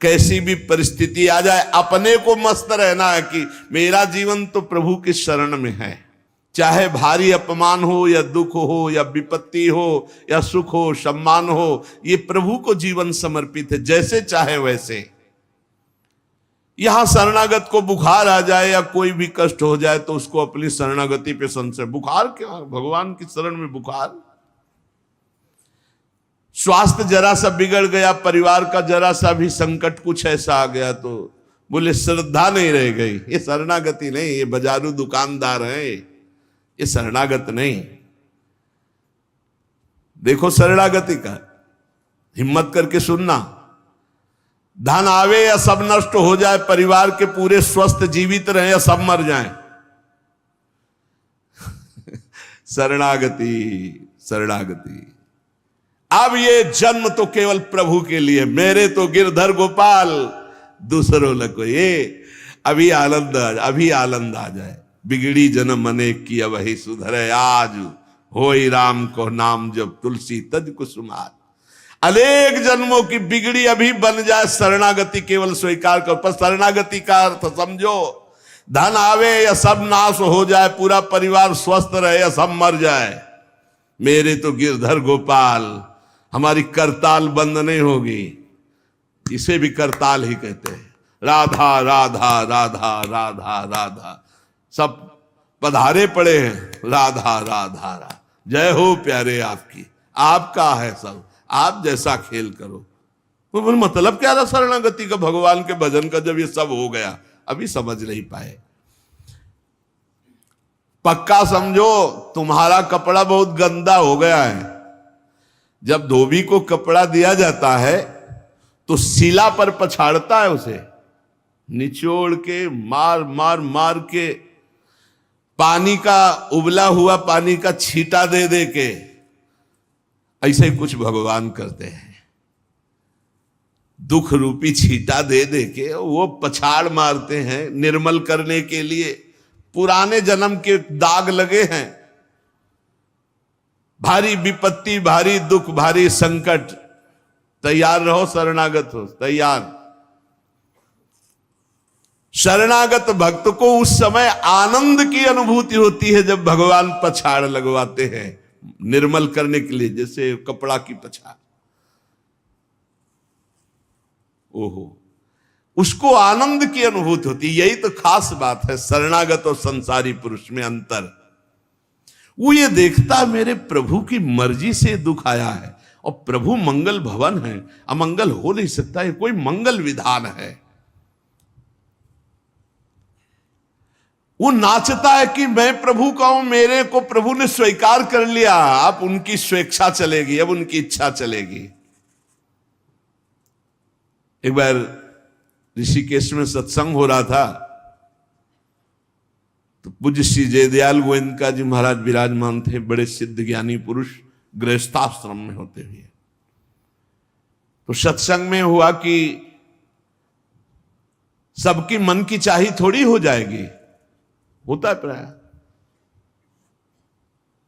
कैसी भी परिस्थिति आ जाए अपने को मस्त रहना है कि मेरा जीवन तो प्रभु के शरण में है। चाहे भारी अपमान हो या दुख हो या विपत्ति हो या सुख हो सम्मान हो, ये प्रभु को जीवन समर्पित है, जैसे चाहे वैसे। यहां शरणागत को बुखार आ जाए या कोई भी कष्ट हो जाए तो उसको अपनी शरणागति पे संशय। बुखार क्या, भगवान की शरण में बुखार। स्वास्थ्य जरा सा बिगड़ गया, परिवार का जरा सा भी संकट कुछ ऐसा आ गया तो बोले श्रद्धा नहीं रह गई। ये शरणागति नहीं, ये बाजारू दुकानदार है, ये शरणागत नहीं। देखो शरणागति का हिम्मत करके सुनना। धन आवे या सब नष्ट हो जाए, परिवार के पूरे स्वस्थ जीवित रहे या सब मर जाएं, शरणागति शरणागति। अब ये जन्म तो केवल प्रभु के लिए, मेरे तो गिरधर गोपाल दूसरों लगो। ये अभी आनंद आ जाए। बिगड़ी जन्म अनेक की वही सुधरे, आज होई राम को नाम जब तुलसी तज कुसुमार। अनेक जन्मों की बिगड़ी अभी बन जाए, शरणागति केवल स्वीकार कर। पर शरणागति का अर्थ समझो, धन आवे या सब नाश हो जाए, पूरा परिवार स्वस्थ रहे या सब मर जाए, मेरे तो गिरधर गोपाल, हमारी करताल बंद नहीं होगी। इसे भी करताल ही कहते हैं। राधा राधा राधा राधा राधा, सब पधारे पड़े हैं। राधा राधा राधा, जय हो प्यारे आपकी, आपका है सब, आप जैसा खेल करो। तो मतलब क्या था शरणागति का, भगवान के भजन का, जब ये सब हो गया अभी समझ नहीं पाए। पक्का समझो तुम्हारा कपड़ा बहुत गंदा हो गया है। जब धोबी को कपड़ा दिया जाता है तो शिला पर पछाड़ता है, उसे निचोड़ के मार मार मार के, पानी का उबला हुआ पानी का छींटा दे दे के, ऐसे ही कुछ भगवान करते हैं। दुख रूपी छींटा दे दे के वो पछाड़ मारते हैं निर्मल करने के लिए। पुराने जन्म के दाग लगे हैं, भारी विपत्ति, भारी दुख, भारी संकट, तैयार रहो, शरणागत हो, तैयार। शरणागत भक्त को उस समय आनंद की अनुभूति होती है जब भगवान पछाड़ लगवाते हैं निर्मल करने के लिए, जैसे कपड़ा की पछाड़। ओहो, उसको आनंद की अनुभूति होती। यही तो खास बात है शरणागत और संसारी पुरुष में अंतर। वो ये देखता मेरे प्रभु की मर्जी से दुख आया है, और प्रभु मंगल भवन है, अमंगल हो नहीं सकता, ये कोई मंगल विधान है। वो नाचता है कि मैं प्रभु का हूं, मेरे को प्रभु ने स्वीकार कर लिया, अब उनकी स्वेच्छा चलेगी, अब उनकी इच्छा चलेगी। एक बार ऋषिकेश में सत्संग हो रहा था तो पूज्य श्री जयदयाल गोविंद जी महाराज विराजमान थे, बड़े सिद्ध ज्ञानी पुरुष, गृहस्थाश्रम में होते हुए। तो सत्संग में हुआ कि सबकी मन की चाही थोड़ी हो जाएगी, होता है प्राय।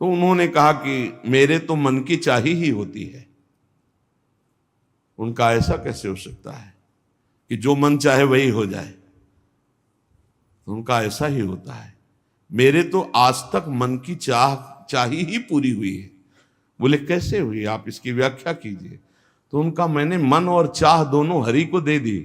तो उन्होंने कहा कि मेरे तो मन की चाही ही होती है। उनका ऐसा कैसे हो सकता है कि जो मन चाहे वही हो जाए? उनका ऐसा ही होता है। मेरे तो आज तक मन की चाही ही पूरी हुई है। बोले कैसे हुई, आप इसकी व्याख्या कीजिए। तो उनका मैंने मन और चाह दोनों हरि को दे दी,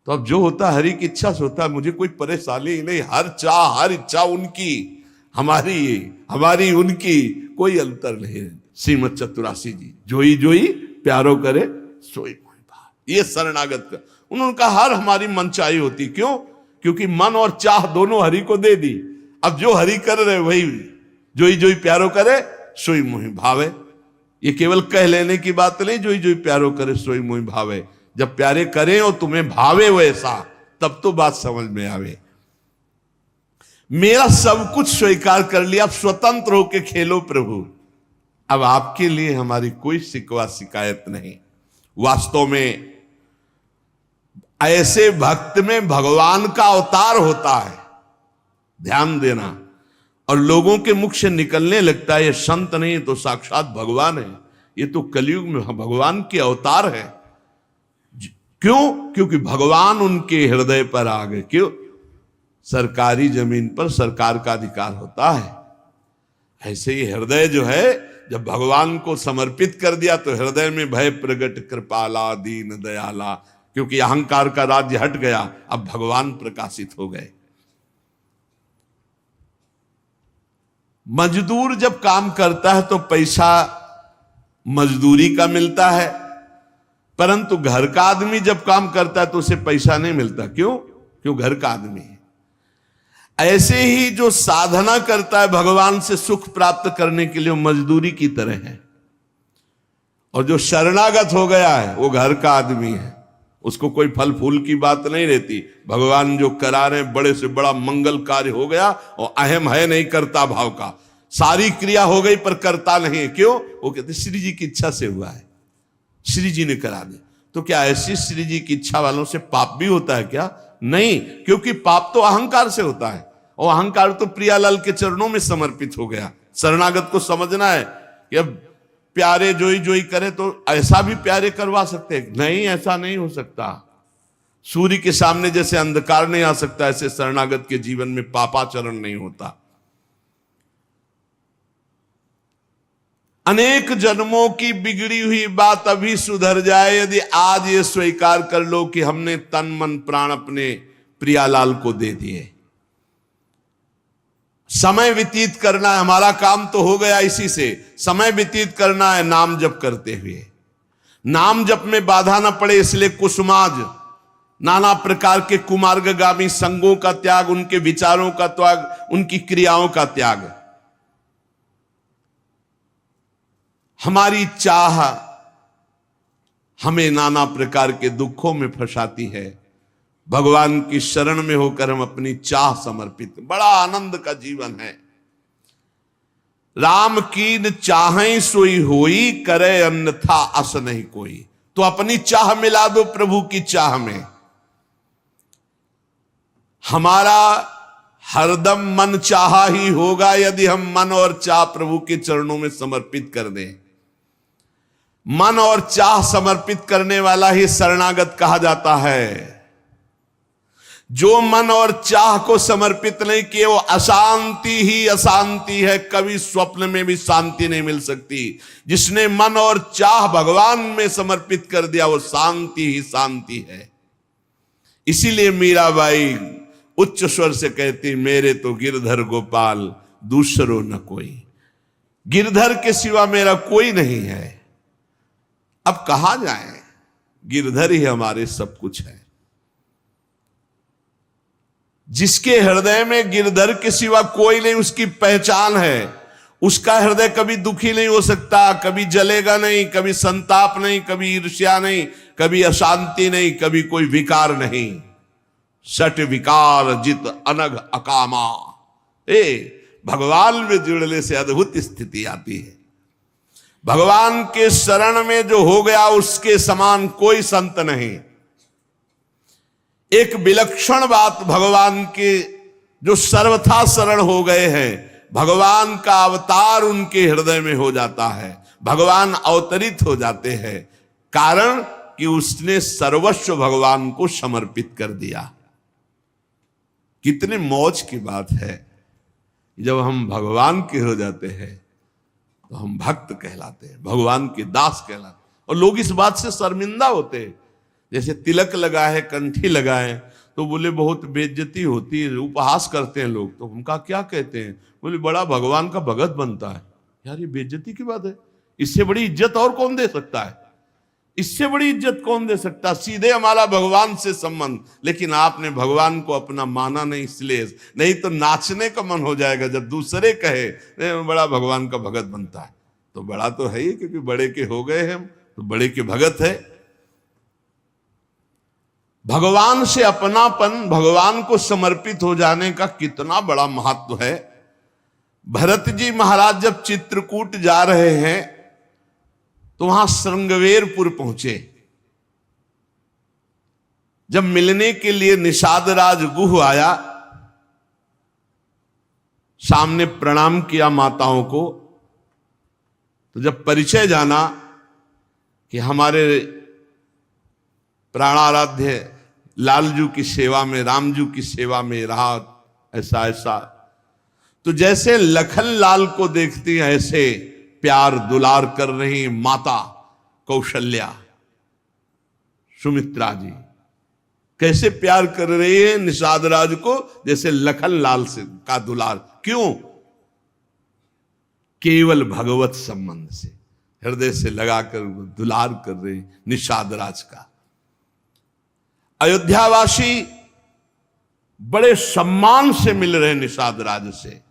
तो अब जो होता हरि की इच्छा से होता है, मुझे कोई परेशानी ही नहीं। हर चाह हर इच्छा उनकी, हमारी उनकी, कोई अंतर नहीं। श्रीमद चतुरासी जी, जोई जोई प्यारो करे सोई मोहि भाव। ये शरणागत का उन्होंने कहा हर हमारी मन चाही होती। क्यों? क्योंकि मन और चाह दोनों हरि को दे दी। अब जो हरि कर रहे वही जोई जोई प्यारो करे सोई मोहि भावे। ये केवल कह लेने की बात नहीं, जोई जोई प्यारो करे सोई मोहि भावे। जब प्यारे करें और तुम्हें भावे वैसा, तब तो बात समझ में आवे। मेरा सब कुछ स्वीकार कर लिया, अब स्वतंत्र होके खेलो प्रभु। अब आपके लिए हमारी कोई शिकवा शिकायत नहीं। वास्तव में ऐसे भक्त में भगवान का अवतार होता है, ध्यान देना। और लोगों के मुख से निकलने लगता है ये संत नहीं तो साक्षात भगवान है, ये तो कलयुग में भगवान के अवतार है। क्यों? क्योंकि भगवान उनके हृदय पर आ गए। क्यों? सरकारी जमीन पर सरकार का अधिकार होता है। ऐसे ही हृदय जो है, जब भगवान को समर्पित कर दिया तो हृदय में भय प्रगट कृपाला दीन दयाला, क्योंकि अहंकार का राज्य हट गया, अब भगवान प्रकाशित हो गए। मजदूर जब काम करता है तो पैसा मजदूरी का मिलता है, परंतु घर का आदमी जब काम करता है तो उसे पैसा नहीं मिलता। क्यों? क्यों? घर का आदमी है। ऐसे ही जो साधना करता है भगवान से सुख प्राप्त करने के लिए, वो मजदूरी की तरह है। और जो शरणागत हो गया है वो घर का आदमी है, उसको कोई फल फूल की बात नहीं रहती। भगवान जो करा रहे बड़े से बड़ा मंगल कार्य हो गया, और अहम है नहीं करता भाव का, सारी क्रिया हो गई पर करता नहीं है। क्यों? वो कहते श्री जी की इच्छा से हुआ है, श्री जी ने करा दे। तो क्या ऐसी श्री जी की इच्छा वालों से पाप भी होता है क्या? नहीं, क्योंकि पाप तो अहंकार से होता है, और अहंकार तो प्रियालाल के चरणों में समर्पित हो गया। शरणागत को समझना है कि अब प्यारे जोई जोई करे तो ऐसा भी प्यारे करवा सकते हैं? नहीं, ऐसा नहीं हो सकता। सूर्य के सामने जैसे अंधकार नहीं आ सकता, ऐसे शरणागत के जीवन में पापाचरण नहीं होता। अनेक जन्मों की बिगड़ी हुई बात अभी सुधर जाए यदि आज ये स्वीकार कर लो कि हमने तन मन प्राण अपने प्रियालाल को दे दिए। समय व्यतीत करना है, हमारा काम तो हो गया इसी से। समय व्यतीत करना है नाम जप करते हुए। नाम जप में बाधा ना पड़े इसलिए कुसुमाज, नाना प्रकार के कुमार्गगामी संगों का त्याग, उनके विचारों का त्याग, उनकी क्रियाओं का त्याग। हमारी चाह हमें नाना प्रकार के दुखों में फंसाती है। भगवान की शरण में होकर हम अपनी चाह समर्पित, बड़ा आनंद का जीवन है। राम कीन चाहें सोई होई, करे अन्यथा अस नहीं कोई। तो अपनी चाह मिला दो प्रभु की चाह में। हमारा हरदम मन चाहा ही होगा यदि हम मन और चाह प्रभु के चरणों में समर्पित कर दें। मन और चाह समर्पित करने वाला ही शरणागत कहा जाता है। जो मन और चाह को समर्पित नहीं किए वो अशांति ही अशांति है, कभी स्वप्न में भी शांति नहीं मिल सकती। जिसने मन और चाह भगवान में समर्पित कर दिया वो शांति ही शांति है। इसीलिए मीराबाई उच्च स्वर से कहती, मेरे तो गिरधर गोपाल दूसरो न कोई। गिरधर के सिवा मेरा कोई नहीं है। अब कहा जाए, गिरधर ही हमारे सब कुछ है। जिसके हृदय में गिरधर के सिवा कोई नहीं, उसकी पहचान है। उसका हृदय कभी दुखी नहीं हो सकता, कभी जलेगा नहीं, कभी संताप नहीं, कभी ईर्ष्या नहीं, कभी अशांति नहीं, कभी कोई विकार नहीं। सट विकार जित अनग अकामा। भगवान में जुड़ने से अद्भुत स्थिति आती है। भगवान के शरण में जो हो गया उसके समान कोई संत नहीं। एक विलक्षण बात, भगवान के जो सर्वथा शरण हो गए हैं, भगवान का अवतार उनके हृदय में हो जाता है। भगवान अवतरित हो जाते हैं, कारण कि उसने सर्वस्व भगवान को समर्पित कर दिया। कितने मौज की बात है, जब हम भगवान के हो जाते हैं तो हम भक्त कहलाते हैं, भगवान के दास कहलाते हैं। और लोग इस बात से शर्मिंदा होते हैं। जैसे तिलक लगाए, कंठी लगाए तो बोले बहुत बेइज्जती होती है, उपहास करते हैं लोग। तो उनका क्या कहते हैं? बोले बड़ा भगवान का भगत बनता है। यार ये बेइज्जती की बात है। इससे बड़ी इज्जत और कौन दे सकता है? इससे बड़ी इज्जत कौन दे सकता? सीधे हमारा भगवान से संबंध। लेकिन आपने भगवान को अपना माना नहीं, इसलिए नहीं तो नाचने का मन हो जाएगा जब दूसरे कहे बड़ा भगवान का भगत बनता है। तो बड़ा तो है ही, क्योंकि बड़े के हो गए हम तो बड़े के भगत है। भगवान से अपनापन, भगवान को समर्पित हो जाने का कितना बड़ा महत्व है। भरत जी महाराज जब चित्रकूट जा रहे हैं तो वहां श्रृंगवेरपुर पहुंचे। जब मिलने के लिए निषाद राज गुह आया, सामने प्रणाम किया माताओं को। तो जब परिचय जाना कि हमारे प्राणाराध्य लालजू की सेवा में, रामजू की सेवा में रहा, ऐसा ऐसा। तो जैसे लखन लाल को देखती हैं ऐसे प्यार दुलार कर रही माता कौशल्या, सुमित्रा जी कैसे प्यार कर रही है निषाद राज को, जैसे लखन लाल से का दुलार। क्यों? केवल भगवत संबंध से, हृदय से लगाकर दुलार कर रही निषाद राज का। अयोध्यावासी बड़े सम्मान से मिल रहे निषाद राज से,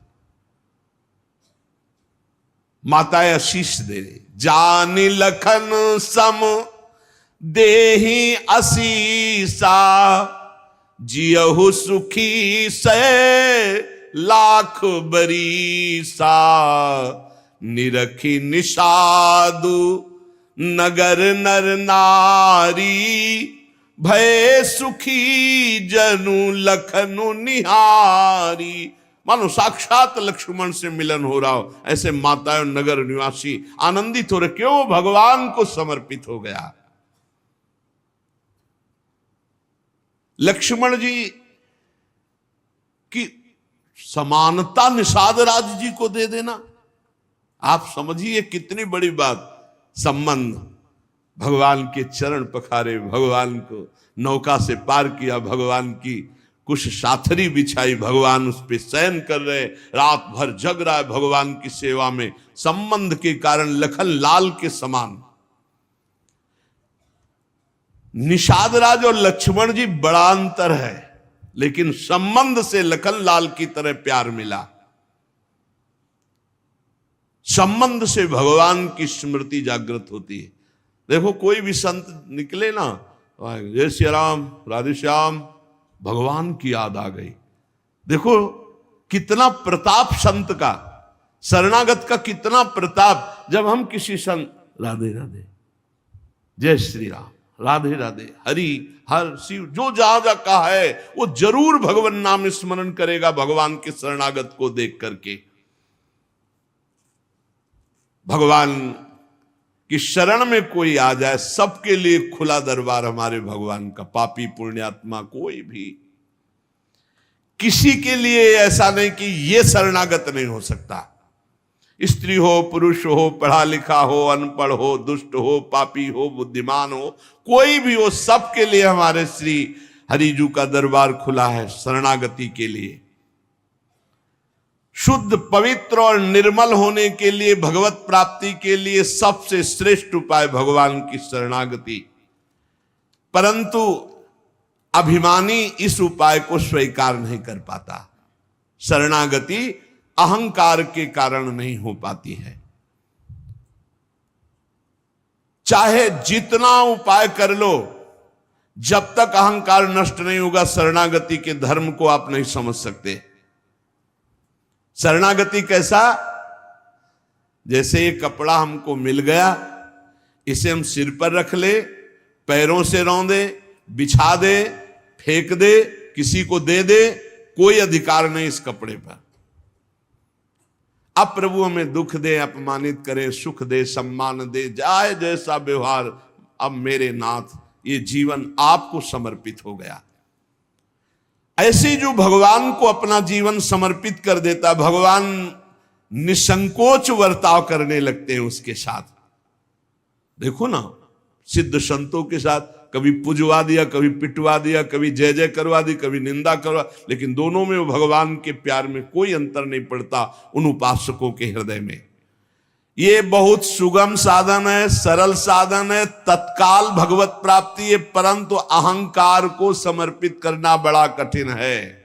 माताएं आशीष दे रही, जानी लखन सम देही असीसा, जियहु सुखी से लाख बरीसा, निरखी निषादु नगर नर नारी, भय सुखी जनु लखनु निहारी। मानो साक्षात लक्ष्मण से मिलन हो रहा हो, ऐसे माताएं नगर निवासी आनंदित हो रहे। क्यों? भगवान को समर्पित हो गया। लक्ष्मण जी की समानता निषाद राज जी को दे देना, आप समझिए कितनी बड़ी बात। संबंध, भगवान के चरण पखारे, भगवान को नौका से पार किया, भगवान की कुछ साथरी बिछाई, भगवान उस पे शयन कर रहे, रात भर जग रहा है भगवान की सेवा में। संबंध के कारण लखन लाल के समान। निषाद राज और लक्ष्मण जी बड़ा अंतर है, लेकिन संबंध से लखन लाल की तरह प्यार मिला। संबंध से भगवान की स्मृति जागृत होती है। देखो कोई भी संत निकले ना, जय श्री राम, राधे श्याम, भगवान की याद आ गई। देखो कितना प्रताप संत का, शरणागत का कितना प्रताप। जब हम किसी संत, राधे राधे, जय श्री राम, राधे राधे, हरि हर शिव, जो जहां जहां कहा है वो जरूर भगवान नाम स्मरण करेगा भगवान के शरणागत को देख करके। भगवान कि शरण में कोई आ जाए, सबके लिए खुला दरबार हमारे भगवान का। पापी पुण्यात्मा कोई भी, किसी के लिए ऐसा नहीं कि ये शरणागत नहीं हो सकता। स्त्री हो, पुरुष हो, पढ़ा लिखा हो, अनपढ़ हो, दुष्ट हो, पापी हो, बुद्धिमान हो, कोई भी हो, सबके लिए हमारे श्री हरिजू का दरबार खुला है शरणागति के लिए। शुद्ध, पवित्र और निर्मल होने के लिए, भगवत प्राप्ति के लिए सबसे श्रेष्ठ उपाय भगवान की शरणागति। परंतु अभिमानी इस उपाय को स्वीकार नहीं कर पाता। शरणागति अहंकार के कारण नहीं हो पाती है। चाहे जितना उपाय कर लो, जब तक अहंकार नष्ट नहीं होगा, शरणागति के धर्म को आप नहीं समझ सकते। शरणागति कैसा? जैसे ये कपड़ा हमको मिल गया, इसे हम सिर पर रख ले, पैरों से रौंदे, बिछा दे, फेंक दे, किसी को दे दे, कोई अधिकार नहीं इस कपड़े पर। अब प्रभु हमें दुख दे, अपमानित करे, सुख दे, सम्मान दे, जाए जैसा व्यवहार, अब मेरे नाथ ये जीवन आपको समर्पित हो गया। ऐसे जो भगवान को अपना जीवन समर्पित कर देता, भगवान निसंकोच वर्ताव करने लगते हैं उसके साथ। देखो ना, सिद्ध संतों के साथ कभी पुजवा दिया, कभी पिटवा दिया, कभी जय जय करवा दी, कभी निंदा करवा, लेकिन दोनों में वो भगवान के प्यार में कोई अंतर नहीं पड़ता उन उपासकों के हृदय में। ये बहुत सुगम साधन है, सरल साधन है, तत्काल भगवत प्राप्ति है, परंतु अहंकार को समर्पित करना बड़ा कठिन है।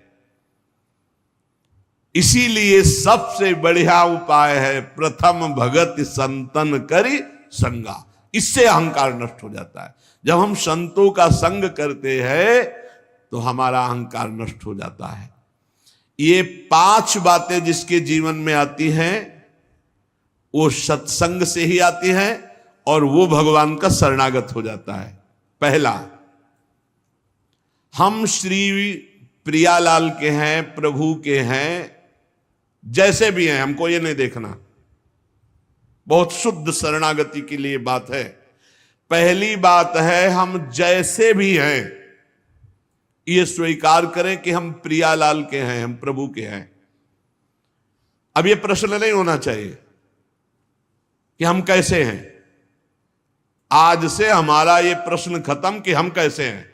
इसीलिए सबसे बढ़िया उपाय है प्रथम भगत संतन करी संगा। इससे अहंकार नष्ट हो जाता है। जब हम संतों का संग करते हैं तो हमारा अहंकार नष्ट हो जाता है। ये 5 बातें जिसके जीवन में आती हैं वो सत्संग से ही आती है और वो भगवान का शरणागत हो जाता है। पहला, हम श्री प्रियालाल के हैं, प्रभु के हैं, जैसे भी हैं, हमको ये नहीं देखना। बहुत शुद्ध शरणागति के लिए बात है। पहली बात है हम जैसे भी हैं ये स्वीकार करें कि हम प्रियालाल के हैं, हम प्रभु के हैं। अब ये प्रश्न नहीं होना चाहिए कि हम कैसे हैं। आज से हमारा ये प्रश्न खत्म कि हम कैसे हैं।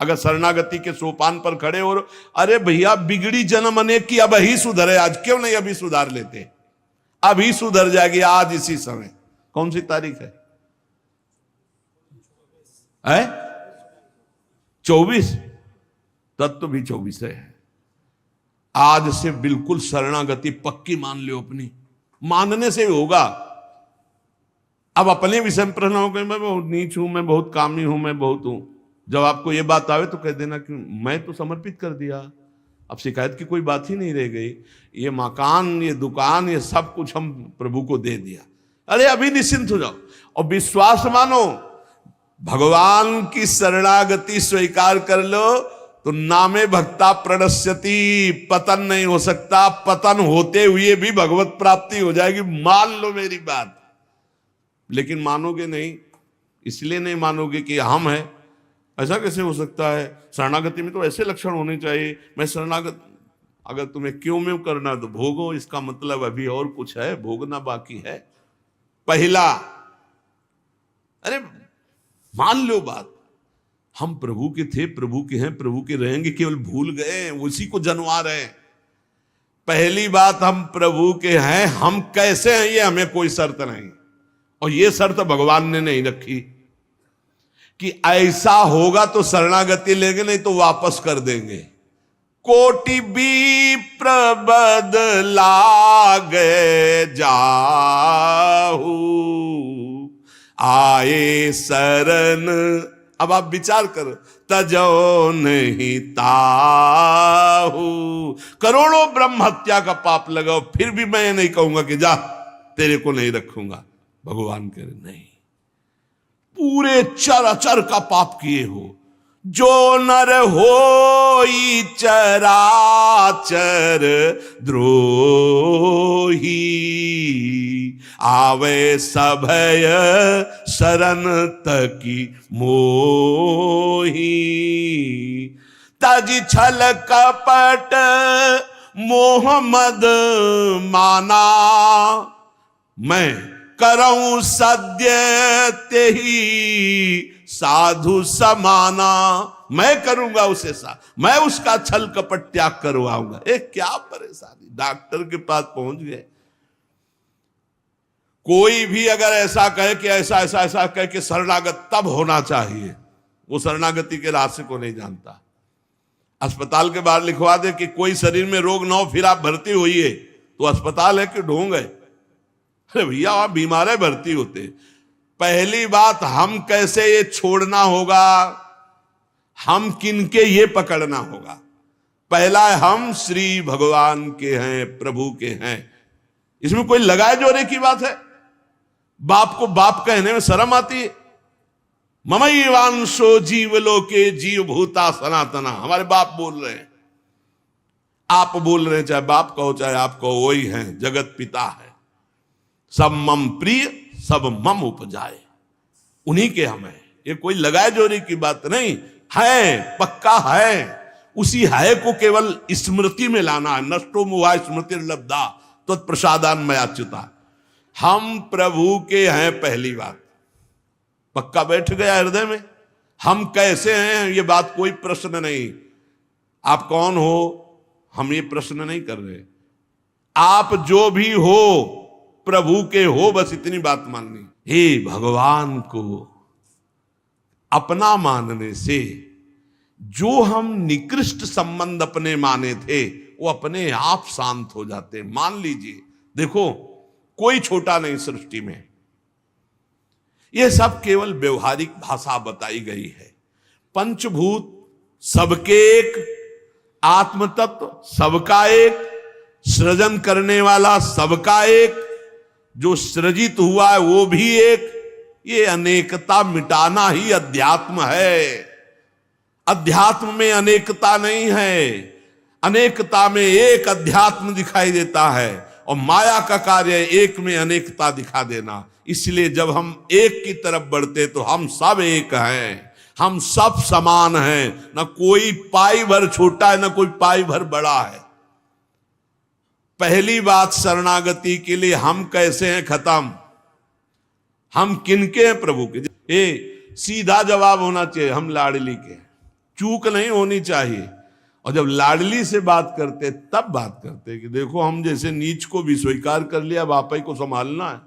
अगर शरणागति के सोपान पर खड़े हो, अरे भैया बिगड़ी जन्म अनेक की, अब ही सुधरे, आज क्यों नहीं अभी सुधार लेते, अभी सुधर जाएगी आज इसी समय। कौन सी तारीख है? 24। तत्व भी 24 है। आज से बिल्कुल शरणागति पक्की मान लो अपनी, मानने से होगा। अब अपने विषय में प्रश्न हो गए, मैं बहुत नीच हूं, मैं बहुत कामी हूं, मैं बहुत हूं। जब आपको ये बात आवे तो कह देना कि मैं तो समर्पित कर दिया, अब शिकायत की कोई बात ही नहीं रह गई। ये मकान, ये दुकान, ये सब कुछ हम प्रभु को दे दिया। अरे अभी निश्चिंत हो जाओ और विश्वास मानो, भगवान की शरणागति स्वीकार कर लो तो नामे भक्ता प्रणश्यति, पतन नहीं हो सकता। पतन होते हुए भी भगवत प्राप्ति हो जाएगी, मान लो मेरी बात। लेकिन मानोगे नहीं, इसलिए नहीं मानोगे कि हम हैं। ऐसा कैसे हो सकता है? शरणागति में तो ऐसे लक्षण होने चाहिए। मैं शरणागत, अगर तुम्हें क्यों में करना तो भोगो, इसका मतलब अभी और कुछ है, भोगना बाकी है। पहला, अरे मान लो बात, हम प्रभु के थे, प्रभु के हैं, प्रभु के रहेंगे, केवल भूल गए, उसी को जनवा रहे हैं। पहली बात, हम प्रभु के हैं, हम कैसे हैं ये हमें कोई शर्त नहीं, और ये शर्त भगवान ने नहीं रखी कि ऐसा होगा तो शरणागति लेंगे, नहीं तो वापस कर देंगे। कोटि भी प्रबदलागे जाहू, आए शरण। अब आप विचार करो, तजो नहीं ताहू। करोड़ों ब्रह्म हत्या का पाप लगाओ, फिर भी मैं नहीं कहूंगा कि जा तेरे को नहीं रखूंगा। भगवान कह रहे नहीं, पूरे चराचर का पाप किए हो, जो नर होई चराचर द्रोही, आवे सभय शरण तकी मोही। तज छल कपट मोहम्मद माना, मैं करऊं सद्य तेही साधु समाना। मैं करूंगा उसे मैं उसका छल कपट त्याग करवाऊंगा। क्या परेशानी, डॉक्टर के पास पहुंच गए। कोई भी अगर ऐसा कहे कि ऐसा ऐसा ऐसा कहे कि शरणागत तब होना चाहिए, वो शरणागति के रास्ते को नहीं जानता। अस्पताल के बाहर लिखवा दे कि कोई शरीर में रोग ना हो फिर आप भर्ती होइए, तो अस्पताल है कि ढोंग है? अरे भैया आप बीमार है, भर्ती होते। पहली बात, हम कैसे ये छोड़ना होगा, हम किनके ये पकड़ना होगा। पहला है, हम श्री भगवान के हैं, प्रभु के हैं। इसमें कोई लगाए जोरे की बात है? बाप को बाप कहने में शर्म आती है। ममैवांशो जीवलोके जीव भूता सनातना, हमारे बाप बोल रहे हैं, आप बोल रहे हैं, चाहे बाप कहो चाहे आप कहो, वही हैं, जगत पिता है। सब मम प्रिय, सब मम उपजाए, उन्हीं के हम हैं। ये कोई लगाए जोरी की बात नहीं है, पक्का है। उसी है को केवल स्मृति में लाना है। नष्टो मुआ स्मृति लब्धा तत्प्रसादान मयाच्युता। हम प्रभु के हैं, पहली बात पक्का बैठ गया हृदय में। हम कैसे हैं ये बात कोई प्रश्न नहीं। आप कौन हो हम ये प्रश्न नहीं कर रहे। आप जो भी हो प्रभु के हो, बस इतनी बात माननी। हे भगवान को अपना मानने से जो हम निकृष्ट संबंध अपने माने थे वो अपने आप शांत हो जाते। मान लीजिए, देखो कोई छोटा नहीं सृष्टि में, यह सब केवल व्यवहारिक भाषा बताई गई है। पंचभूत सबके एक, आत्म तत्व सबका एक, सृजन करने वाला सबका एक, जो सृजित हुआ है वो भी एक। ये अनेकता मिटाना ही अध्यात्म है। अध्यात्म में अनेकता नहीं है, अनेकता में एक अध्यात्म दिखाई देता है। और माया का कार्य है एक में अनेकता दिखा देना। इसलिए जब हम एक की तरफ बढ़ते तो हम सब एक हैं, हम सब समान हैं, ना कोई पाई भर छोटा है ना कोई पाई भर बड़ा है। पहली बात शरणागति के लिए हम कैसे हैं खत्म, हम किनके हैं प्रभु के। ये सीधा जवाब होना चाहिए, हम लाडली के, चूक नहीं होनी चाहिए। और जब लाडली से बात करते तब बात करते कि देखो हम जैसे नीच को भी स्वीकार कर लिया, अब आप ही को संभालना है,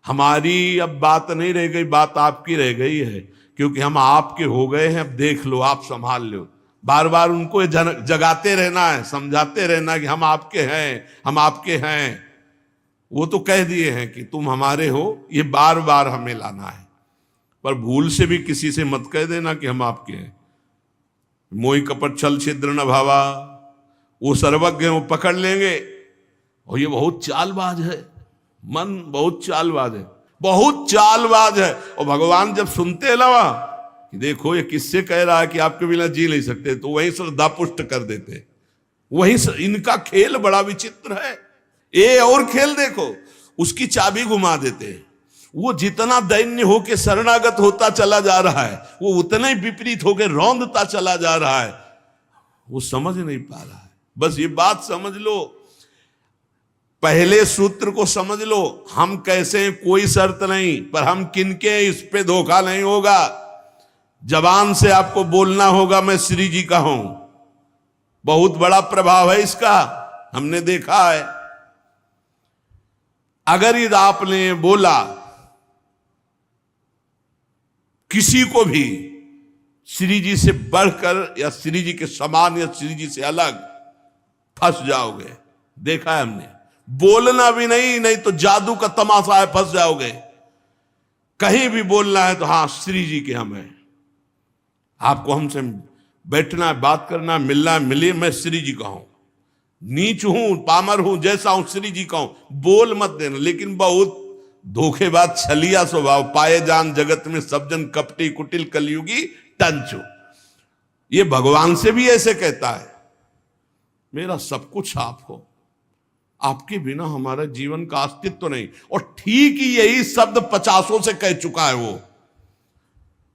हमारी अब बात नहीं रह गई, बात आपकी रह गई है, क्योंकि हम आपके हो गए हैं, अब देख लो आप संभाल लो। बार बार उनको जगाते रहना है, समझाते रहना कि हम आपके हैं, हम आपके हैं। वो तो कह दिए हैं कि तुम हमारे हो, ये बार बार हमें लाना है। पर भूल से भी किसी से मत कह देना कि हम आपके हैं। मोहि कपट छल छिद्र न भावा, वो सर्वज्ञ हैं, वो पकड़ लेंगे। और ये बहुत चालबाज है, मन बहुत चालबाज है, बहुत चालबाज है। और भगवान जब सुनते हैं ना कि देखो ये किससे कह रहा है कि आपके बिना जी नहीं सकते, तो वहीं श्रद्धा पुष्ट कर देते। वहीं इनका खेल बड़ा विचित्र है। ये और खेल देखो, उसकी चाबी घुमा देते। वो जितना दैन्य होके शरणागत होता चला जा रहा है, वो उतना ही विपरीत होके रौंदता चला जा रहा है। वो समझ नहीं पा रहा है। बस ये बात समझ लो, पहले सूत्र को समझ लो, हम कैसे हैं कोई शर्त नहीं, पर हम किनके हैं इस पे धोखा नहीं होगा। जबान से आपको बोलना होगा मैं श्री जी का हूं, बहुत बड़ा प्रभाव है इसका, हमने देखा है। अगर यदि आपने बोला किसी को भी श्री जी से बढ़कर या श्री जी के समान या श्री जी से अलग, फंस जाओगे। देखा है हमने, बोलना भी नहीं, नहीं तो जादू का तमाशा है, फंस जाओगे। कहीं भी बोलना है तो हाँ श्री जी के हम हैं, आपको हमसे बैठना है, बात करना है, मिलना है, मिलिए, मैं श्री जी का हूं, नीच हूं, पामर हूं, जैसा हूं श्री जी का हूं, बोल मत देना। लेकिन बहुत धोखेबाज छलिया स्वभाव, पाए जान जगत में सब जन कपटी कुटिल कलयुगी टंचू। ये भगवान से भी ऐसे कहता है, मेरा सब कुछ आप हो, आपके बिना हमारा जीवन का अस्तित्व तो नहीं। और ठीक ही यही शब्द 50 से कह चुका है वो।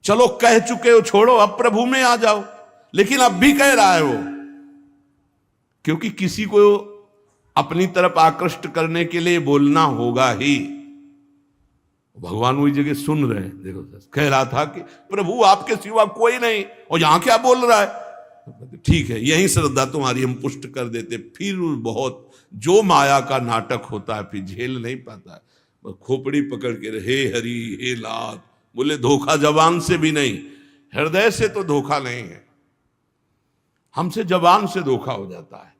चलो कह चुके हो, छोड़ो, अब प्रभु में आ जाओ। लेकिन अब भी कह रहा है वो, क्योंकि किसी को अपनी तरफ आकृष्ट करने के लिए बोलना होगा ही। भगवान वही जगह सुन रहे हैं। देखो कह रहा था कि प्रभु आपके सिवा कोई नहीं, और यहां क्या बोल रहा है। ठीक है, यही श्रद्धा तुम्हारी हम पुष्ट कर देते। फिर बहुत जो माया का नाटक होता है, फिर झेल नहीं पाता है, खोपड़ी पकड़ के हे हरि हे लात। बोले धोखा जबान से भी नहीं, हृदय से तो धोखा नहीं है, हमसे जबान से धोखा हो जाता है।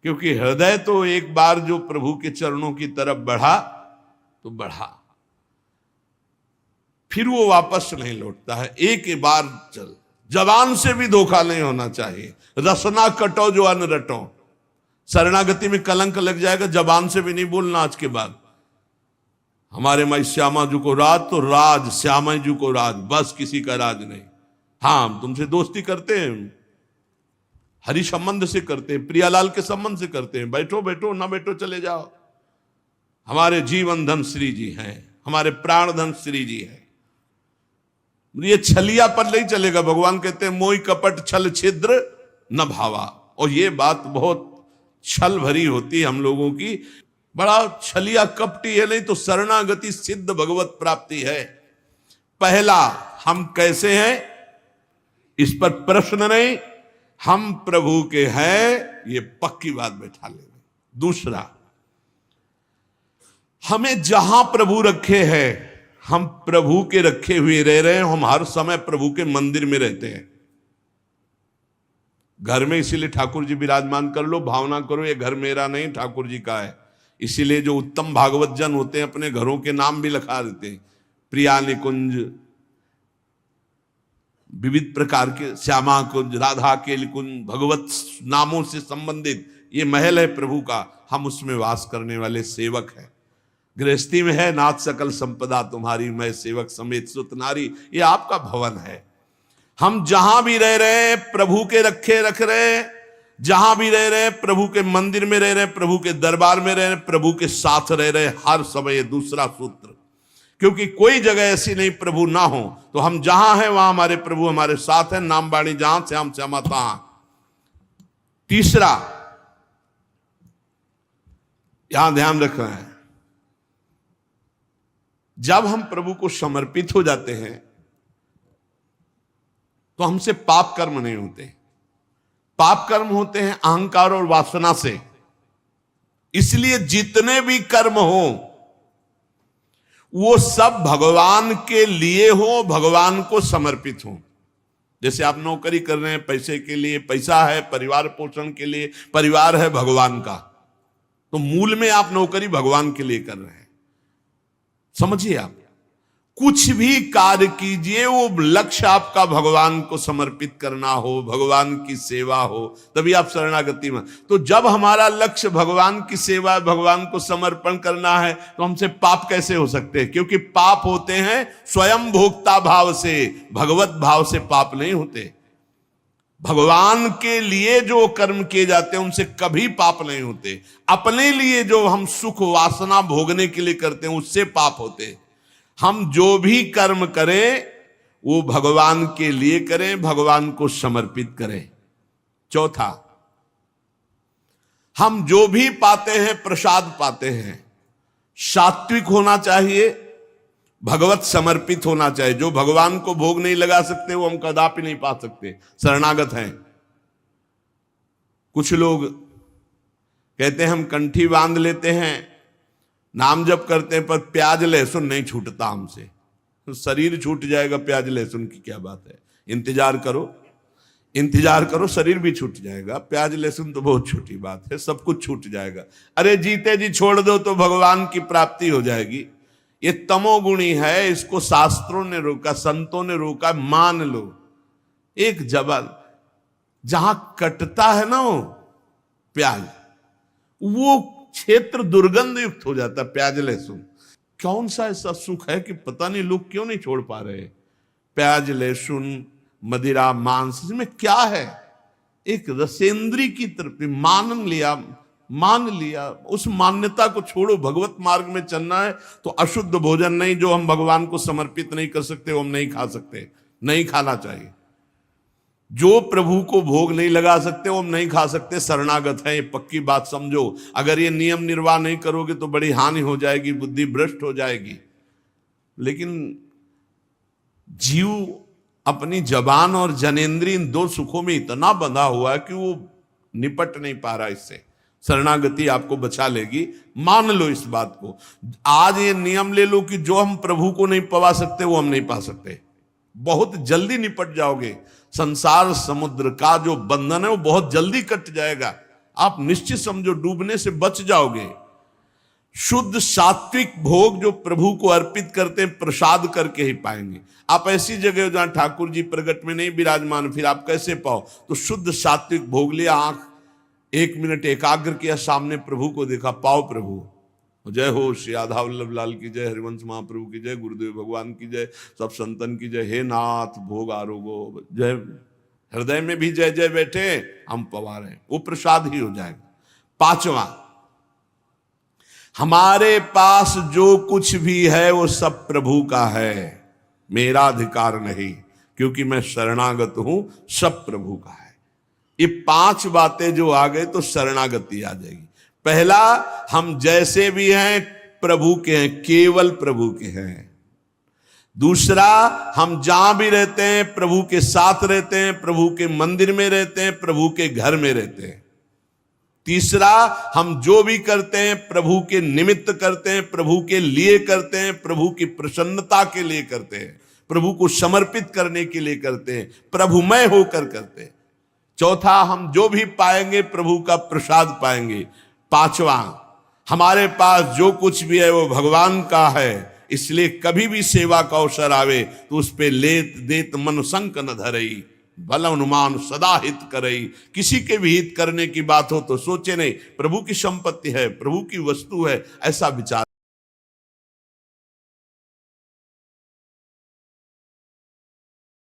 क्योंकि हृदय तो एक बार जो प्रभु के चरणों की तरफ बढ़ा तो बढ़ा, फिर वो वापस नहीं लौटता है। एक बार चल, जबान से भी धोखा नहीं होना चाहिए। रसना कटो जो अन्न रटो, शरणागति में कलंक लग जाएगा। जबान से भी नहीं बोलना आज के बाद, हमारे माई श्यामा जी को राज तो राज, श्यामा जी को राज, बस किसी का राज नहीं। हाँ हम तुमसे दोस्ती करते हैं, हरि संबंध से करते हैं, प्रियालाल के संबंध से करते हैं, बैठो बैठो, ना बैठो चले जाओ। हमारे जीवन धन श्री जी हैं, हमारे प्राण धन श्री जी हैं। ये छलिया पर नहीं चलेगा। भगवान कहते हैं मोहि कपट छल छिद्र न भावा। और ये बात बहुत छल भरी होती है हम लोगों की, बड़ा छलिया कपटी है। नहीं तो शरणागति सिद्ध भगवत प्राप्ति है। पहला, हम कैसे हैं इस पर प्रश्न नहीं, हम प्रभु के हैं, ये पक्की बात बैठा लेंगे। दूसरा, हमें जहां प्रभु रखे हैं, हम प्रभु के रखे हुए रह रहे हैं। हम हर समय प्रभु के मंदिर में रहते हैं, घर में। इसीलिए ठाकुर जी विराजमान कर लो, भावना करो ये घर मेरा नहीं ठाकुर जी का है। इसीलिए जो उत्तम भागवत जन होते हैं अपने घरों के नाम भी लिखा देते हैं, प्रिया निकुंज, विविध प्रकार के श्यामा कुंज, राधा के कुंज, भगवत नामों से संबंधित ये महल है प्रभु का। हम उसमें वास करने वाले सेवक हैं। गृहस्थी में है नाथ सकल संपदा तुम्हारी, मैं सेवक समेत सुत नारी, ये आपका भवन है। हम जहां भी रह रहे हैं प्रभु के रखे रख रहे हैं। जहां भी रह रहे, प्रभु के मंदिर में रह रहे, प्रभु के दरबार में रह रहे, प्रभु के साथ रह रहे हर समय। दूसरा सूत्र, क्योंकि कोई जगह ऐसी नहीं प्रभु ना हो, तो हम जहां हैं वहां हमारे प्रभु हमारे साथ हैं। नाम बाणी जहां से हम तहां। तीसरा, यहां ध्यान रखना है, जब हम प्रभु को समर्पित हो जाते हैं तो हमसे पाप कर्म नहीं होते। पाप कर्म होते हैं अहंकार और वासना से। इसलिए जितने भी कर्म हो वो सब भगवान के लिए हो, भगवान को समर्पित हो। जैसे आप नौकरी कर रहे हैं पैसे के लिए, पैसा है परिवार पोषण के लिए, परिवार है भगवान का, तो मूल में आप नौकरी भगवान के लिए कर रहे हैं। समझिए, आप कुछ भी कार्य कीजिए वो लक्ष्य आपका भगवान को समर्पित करना हो, भगवान की सेवा हो, तभी आप शरणागति में। तो जब हमारा लक्ष्य भगवान की सेवा, भगवान को समर्पण करना है, तो हमसे पाप कैसे हो सकते हैं? क्योंकि पाप होते हैं स्वयं भोक्ता भाव से, भगवत भाव से पाप नहीं होते। भगवान के लिए जो कर्म किए जाते हैं उनसे कभी पाप नहीं होते। अपने लिए जो हम सुख वासना भोगने के लिए करते हैं उससे पाप होते। हम जो भी कर्म करें वो भगवान के लिए करें, भगवान को समर्पित करें। चौथा, हम जो भी पाते हैं प्रसाद पाते हैं, सात्विक होना चाहिए, भगवत समर्पित होना चाहिए। जो भगवान को भोग नहीं लगा सकते वो हम कदापि नहीं पा सकते, शरणागत हैं। कुछ लोग कहते हैं हम कंठी बांध लेते हैं, नाम जप करते हैं, पर प्याज लहसुन नहीं छूटता हमसे। तो शरीर छूट जाएगा, प्याज लहसुन की क्या बात है? इंतजार करो, इंतजार करो, शरीर भी छूट जाएगा। प्याज लहसुन तो बहुत छोटी बात है, सब कुछ छूट जाएगा। अरे जीते जी छोड़ दो तो भगवान की प्राप्ति हो जाएगी। ये तमोगुणी है, इसको शास्त्रों ने रोका, संतों ने रोका। मान लो, एक जबल जहां कटता है ना वो प्याज, वो क्षेत्र दुर्गंध युक्त हो जाता है। प्याज लहसुन कौन सा ऐसा सुख है कि पता नहीं लोग क्यों नहीं छोड़ पा रहे? प्याज लहसुन, मदिरा, मांस, इसमें क्या है? एक रसेंद्री की तरफ मान लिया, उस मान्यता को छोड़ो। भगवत मार्ग में चलना है तो अशुद्ध भोजन नहीं, जो हम भगवान को समर्पित नहीं कर सकते वो हम नहीं खा सकते, नहीं खाना चाहिए। जो प्रभु को भोग नहीं लगा सकते वो हम नहीं खा सकते, शरणागत है। ये पक्की बात समझो। अगर ये नियम निर्वाह नहीं करोगे तो बड़ी हानि हो जाएगी, बुद्धि भ्रष्ट हो जाएगी। लेकिन जीव अपनी जबान और जनेंद्रिय इन दो सुखों में इतना बंधा हुआ है कि वो निपट नहीं पा रहा इससे। शरणागति आपको बचा लेगी, मान लो इस बात को। आज ये नियम ले लो कि जो हम प्रभु को नहीं पवा सकते वो हम नहीं पा सकते। बहुत जल्दी निपट जाओगे। संसार समुद्र का जो बंधन है वो बहुत जल्दी कट जाएगा। आप निश्चित समझो, डूबने से बच जाओगे। शुद्ध सात्विक भोग जो प्रभु को अर्पित करते हैं प्रसाद करके ही पाएंगे। आप ऐसी जगह जहां ठाकुर जी प्रगट में नहीं विराजमान, फिर आप कैसे पाओ? तो शुद्ध सात्विक भोग लिया, आंख 1 मिनट एकाग्र किया, सामने प्रभु को देखा, पाओ प्रभु। जय हो श्री राधा वल्लभ लाल की जय, हरिवंश महाप्रभु की जय, गुरुदेव भगवान की जय, सब संतन की जय। हे नाथ भोग आरोगो जय। हृदय में भी जय जय बैठे, हम पवा रहे, वो प्रसाद ही हो जाएगा। पांचवा, हमारे पास जो कुछ भी है वो सब प्रभु का है, मेरा अधिकार नहीं, क्योंकि मैं शरणागत हूं, सब प्रभु का है। ये 5 बातें जो आ गए तो शरणागति आ जाएगी। पहला, हम जैसे भी हैं प्रभु के हैं, केवल प्रभु के हैं। दूसरा, हम जहां भी रहते हैं प्रभु के साथ रहते हैं, प्रभु के मंदिर में रहते हैं, प्रभु के घर में रहते हैं। तीसरा, हम जो भी करते हैं प्रभु के निमित्त करते हैं, प्रभु के लिए करते हैं, प्रभु की प्रसन्नता के लिए करते हैं, प्रभु को समर्पित करने के लिए करते हैं, प्रभुमय होकर करते हैं। चौथा, हम जो भी पाएंगे प्रभु का प्रसाद पाएंगे। पांचवा, हमारे पास जो कुछ भी है वो भगवान का है, इसलिए कभी भी सेवा का अवसर आवे तो उस पे लेत देत मन संक न धरई, भल अनुमान सदा हित करई। किसी के भी हित करने की बात हो तो सोचे नहीं, प्रभु की संपत्ति है, प्रभु की वस्तु है, ऐसा विचार